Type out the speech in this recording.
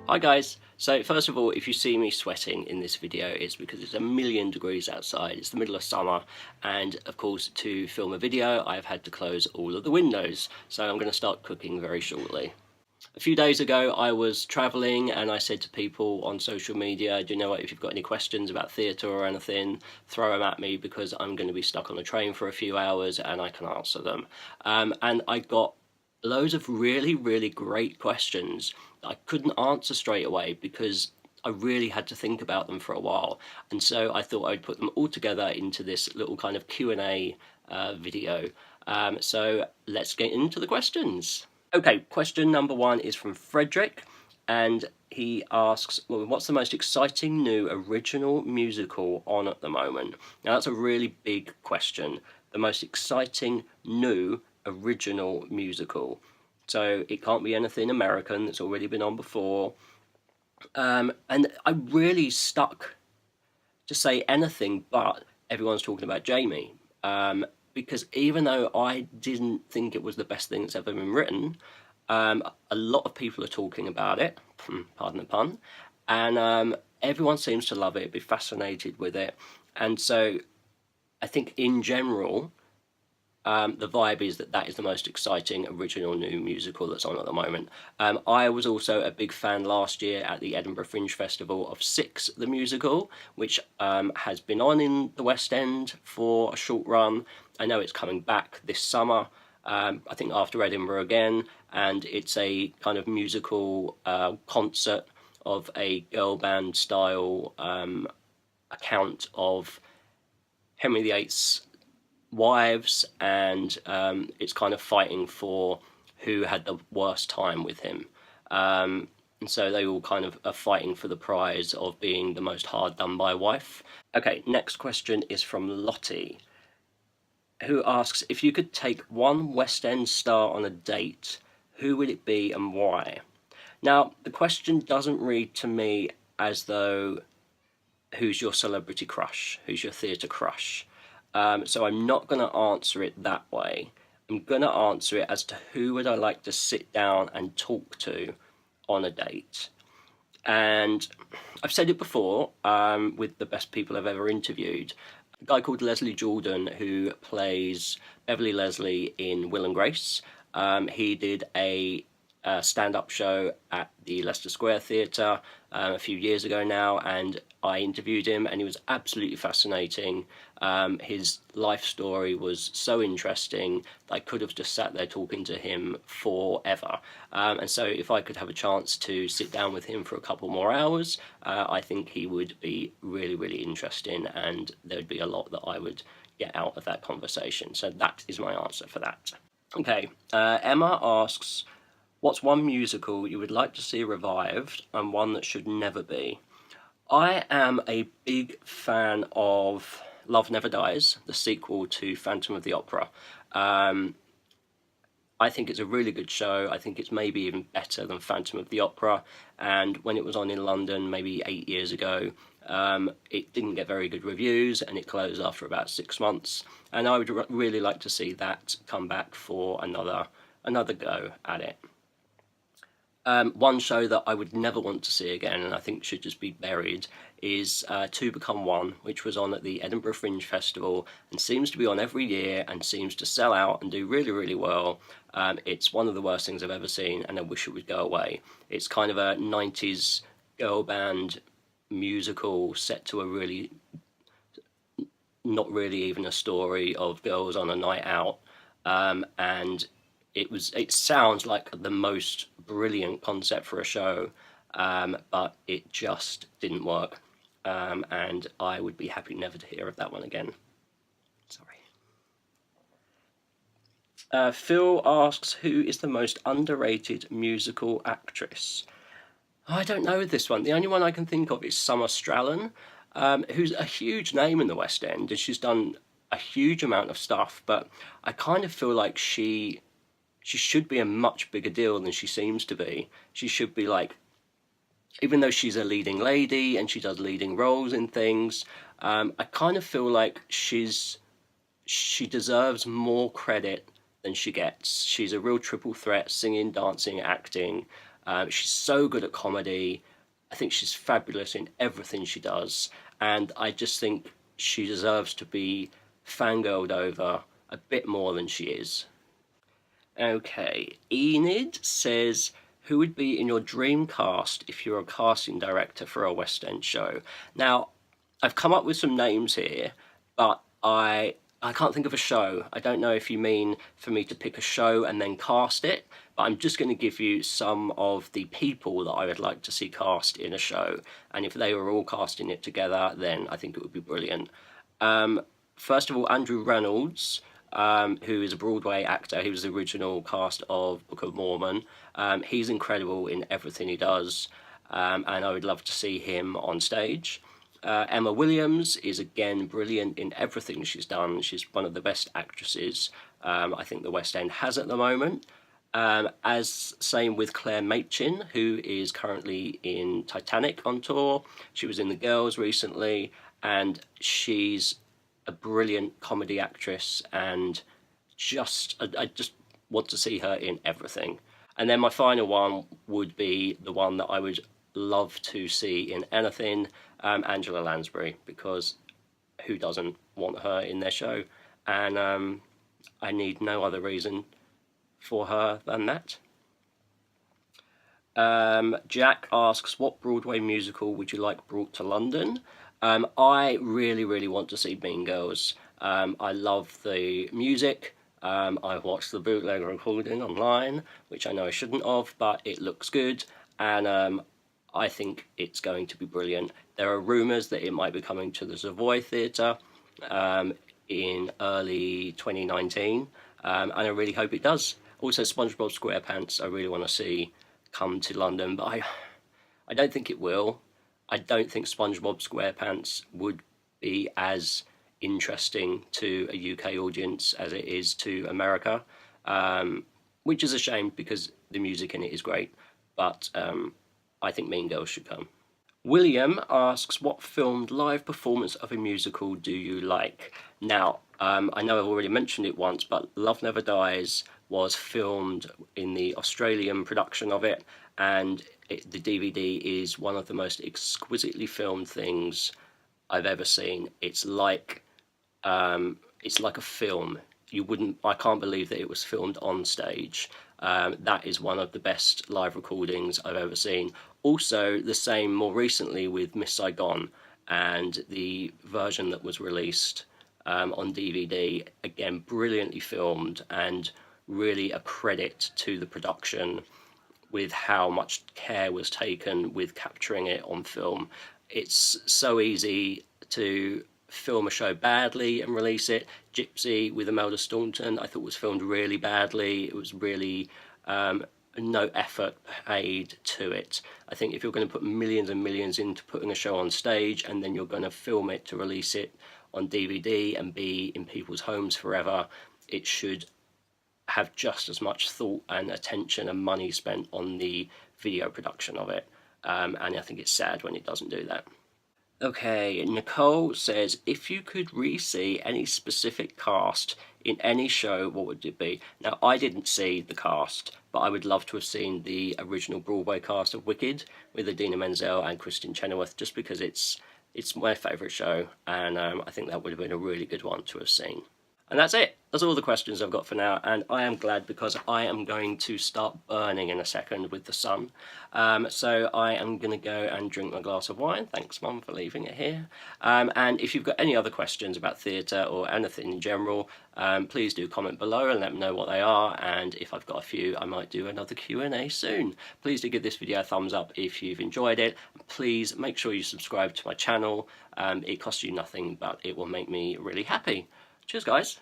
Hi guys, so first of all, if you see me sweating in this video, it's because it's 1,000,000 degrees outside, it's the middle of summer, and of course to film a video I've had to close all of the windows, so I'm going to start cooking very shortly. A few days ago I was travelling and I said to people on social media, do you know what, if you've got any questions about theatre or anything, throw them at me because I'm going to be stuck on a train for a few hours and I can answer them. And I got loads of really great questions that I couldn't answer straight away because I really had to think about them for a while, and so I thought I'd put them all together into this little kind of Q&A video. So let's get into the questions. Okay, question number one is from Frederick, and he asks, well, what's the most exciting new original musical on at the moment? Now that's a really big question. The most exciting new original musical. So it can't be anything American that's already been on before. And I really stuck to say anything but everyone's talking about Jamie. Because even though I didn't think it was the best thing that's ever been written, a lot of people are talking about it, pardon the pun, and everyone seems to love it, be fascinated with it. And so I think in general, the vibe is that is the most exciting original new musical that's on at the moment. I was also a big fan last year at the Edinburgh Fringe Festival of Six, the musical, which has been on in the West End for a short run. I know it's coming back this summer, I think after Edinburgh again, and it's a kind of musical concert of a girl band style account of Henry VIII's wives, and it's kind of fighting for who had the worst time with him. And so they all kind of are fighting for the prize of being the most hard done by wife. Okay, next question is from Lottie, who asks, if you could take one West End star on a date, who would it be and why? Now, the question doesn't read to me as though who's your celebrity crush, who's your theatre crush. So I'm not going to answer it that way. I'm going to answer it as to who would I like to sit down and talk to on a date. And I've said it before with the best people I've ever interviewed. A guy called Leslie Jordan, who plays Beverly Leslie in Will and Grace. He did a stand-up show at the Leicester Square Theatre a few years ago now, and I interviewed him and he was absolutely fascinating. His life story was so interesting that I could have just sat there talking to him forever. And so if I could have a chance to sit down with him for a couple more hours, I think he would be really interesting, and there would be a lot that I would get out of that conversation. So that is my answer for that. Okay, Emma asks, what's one musical you would like to see revived and one that should never be? I am a big fan of Love Never Dies, the sequel to Phantom of the Opera. I think it's a really good show. I think it's maybe even better than Phantom of the Opera. And when it was on in London maybe 8 years ago, it didn't get very good reviews and it closed after about 6 months. And I would really like to see that come back for another go at it. One show that I would never want to see again, and I think should just be buried, is Two Become One, which was on at the Edinburgh Fringe Festival and seems to be on every year and seems to sell out and do really well. It's one of the worst things I've ever seen, and I wish it would go away. It's kind of a 90s girl band musical set to a really, not really even a story of girls on a night out, and it sounds like the most brilliant concept for a show, but it just didn't work, and I would be happy never to hear of that one again. Sorry. Phil asks, who is the most underrated musical actress? I don't know this one. The only one I can think of is Summer Strallen, who's a huge name in the West End, and she's done a huge amount of stuff, but I kind of feel like she should be a much bigger deal than she seems to be. She should be like, even though she's a leading lady and she does leading roles in things, I kind of feel like she deserves more credit than she gets. She's a real triple threat, singing, dancing, acting. She's so good at comedy. I think she's fabulous in everything she does, and I just think she deserves to be fangirled over a bit more than she is. Okay, Enid says, who would be in your dream cast if you're a casting director for a West End show? Now, I've come up with some names here, but I can't think of a show. I don't know if you mean for me to pick a show and then cast it, but I'm just going to give you some of the people that I would like to see cast in a show, and if they were all casting it together, then I think it would be brilliant. First of all, Andrew Reynolds, who is a Broadway actor. He was the original cast of Book of Mormon. He's incredible in everything he does, and I would love to see him on stage. Emma Williams is again brilliant in everything she's done. She's one of the best actresses I think the West End has at the moment. As same with Claire Machin, who is currently in Titanic on tour. She was in The Girls recently, and she's a brilliant comedy actress, and I just want to see her in everything. And then my final one would be the one that I would love to see in anything, Angela Lansbury, because who doesn't want her in their show? And I need no other reason for her than that. Jack asks, what Broadway musical would you like brought to London? I really want to see Mean Girls. I love the music. I've watched the bootleg recording online, which I know I shouldn't have, but it looks good, and I think it's going to be brilliant. There are rumours that it might be coming to the Savoy Theatre in early 2019, and I really hope it does. Also, SpongeBob SquarePants I really want to see come to London, but I don't think it will. I don't think SpongeBob SquarePants would be as interesting to a UK audience as it is to America, which is a shame because the music in it is great, but I think Mean Girls should come. William asks, what filmed live performance of a musical do you like? Now, I know I've already mentioned it once, but Love Never Dies was filmed in the Australian production of it, and the DVD is one of the most exquisitely filmed things I've ever seen. It's like a film. I can't believe that it was filmed on stage. That is one of the best live recordings I've ever seen. Also, the same more recently with Miss Saigon, and the version that was released on DVD, again, brilliantly filmed, and really a credit to the production with how much care was taken with capturing it on film. It's so easy to film a show badly and release it. Gypsy with Imelda Staunton I thought was filmed really badly. It was really no effort paid to it. I think if you're going to put millions and millions into putting a show on stage and then you're going to film it to release it on DVD and be in people's homes forever, it should have just as much thought and attention and money spent on the video production of it. And I think it's sad when it doesn't do that. Okay, Nicole says, if you could re-see any specific cast in any show, what would it be? Now, I didn't see the cast, but I would love to have seen the original Broadway cast of Wicked with Idina Menzel and Kristin Chenoweth, just because it's my favourite show, and I think that would have been a really good one to have seen. And that's it. That's all the questions I've got for now, and I am glad because I am going to start burning in a second with the sun. So I am going to go and drink my glass of wine. Thanks, Mum, for leaving it here. And if you've got any other questions about theatre or anything in general, please do comment below and let me know what they are, and if I've got a few, I might do another Q&A soon. Please do give this video a thumbs up if you've enjoyed it. Please make sure you subscribe to my channel. It costs you nothing, but it will make me really happy. Cheers, guys.